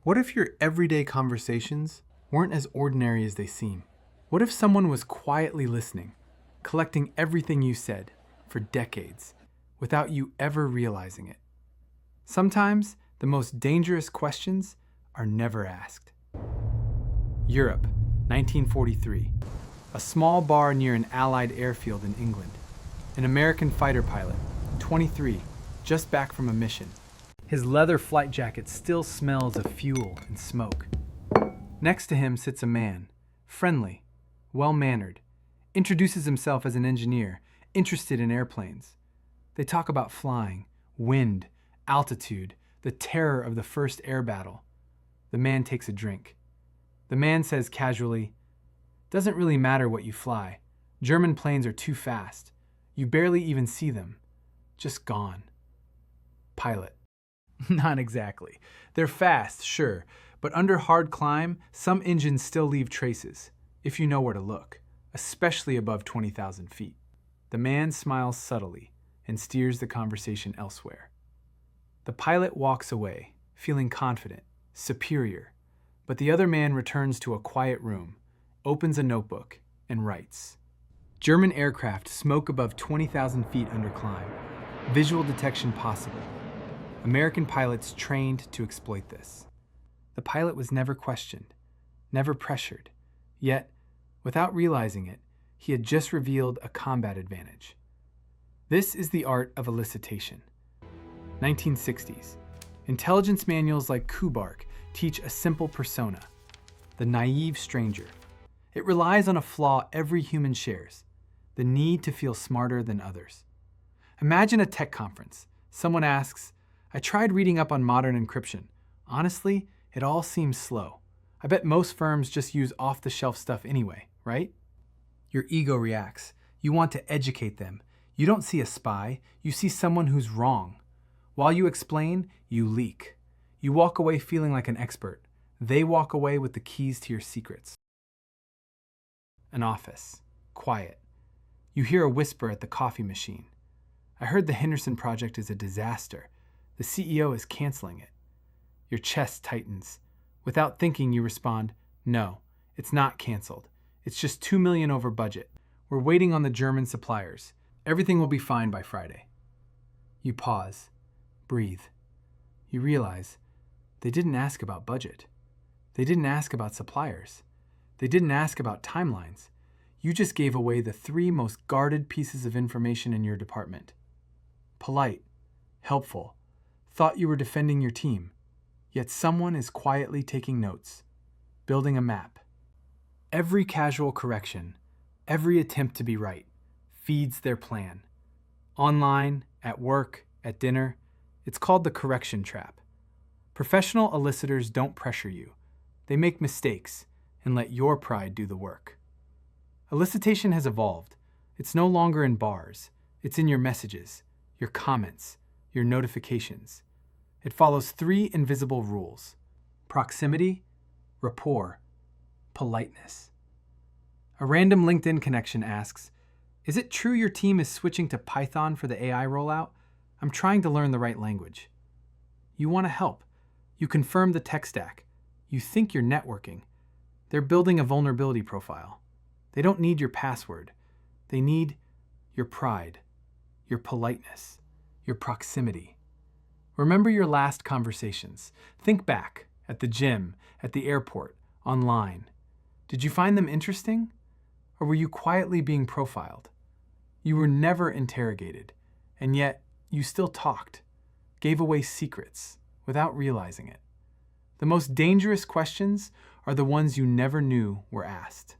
What if your everyday conversations weren't as ordinary as they seem? What if someone was quietly listening, collecting everything you said for decades without you ever realizing it? Sometimes the most dangerous questions are never asked. Europe, 1943. A small bar near an Allied airfield in England. An American fighter pilot, 23, just back from a mission. His leather flight jacket still smells of fuel and smoke. Next to him sits a man, friendly, well-mannered, introduces himself as an engineer, interested in airplanes. They talk about flying, wind, altitude, the terror of the first air battle. The man takes a drink. The man says casually, "Doesn't really matter what you fly. German planes are too fast. You barely even see them. Just gone." Pilot. Not exactly. They're fast, sure, but under hard climb, some engines still leave traces, if you know where to look, especially above 20,000 feet. The man smiles subtly and steers the conversation elsewhere. The pilot walks away, feeling confident, superior, but the other man returns to a quiet room, opens a notebook, and writes. German aircraft smoke above 20,000 feet under climb. Visual detection possible. American pilots trained to exploit this. The pilot was never questioned, never pressured, yet, without realizing it, he had just revealed a combat advantage. This is the art of elicitation. 1960s. Intelligence manuals like KUBARK teach a simple persona, the naive stranger. It relies on a flaw every human shares, the need to feel smarter than others. Imagine a tech conference. Someone asks, "I tried reading up on modern encryption. Honestly, it all seems slow. I bet most firms just use off-the-shelf stuff anyway, right?" Your ego reacts. You want to educate them. You don't see a spy. You see someone who's wrong. While you explain, you leak. You walk away feeling like an expert. They walk away with the keys to your secrets. An office. Quiet. You hear a whisper at the coffee machine. "I heard the Henderson project is a disaster. The CEO is canceling it." Your chest tightens. Without thinking, you respond, "No, it's not canceled. It's just $2 million over budget. We're waiting on the German suppliers. Everything will be fine by Friday." You pause. Breathe. You realize they didn't ask about budget. They didn't ask about suppliers. They didn't ask about timelines. You just gave away the 3 most guarded pieces of information in your department. Polite, helpful, thought you were defending your team, yet someone is quietly taking notes, building a map. Every casual correction, every attempt to be right, feeds their plan. Online, at work, at dinner, it's called the correction trap. Professional elicitors don't pressure you. They make mistakes and let your pride do the work. Elicitation has evolved. It's no longer in bars. It's in your messages, your comments, your notifications. It follows 3 invisible rules: proximity, rapport, politeness. A random LinkedIn connection asks, "Is it true your team is switching to Python for the AI rollout? I'm trying to learn the right language." You want to help. You confirm the tech stack. You think you're networking. They're building a vulnerability profile. They don't need your password. They need your pride, your politeness, your proximity. Remember your last conversations. Think back, at the gym, at the airport, online. Did you find them interesting? Or were you quietly being profiled? You were never interrogated, and yet you still talked, gave away secrets without realizing it. The most dangerous questions are the ones you never knew were asked.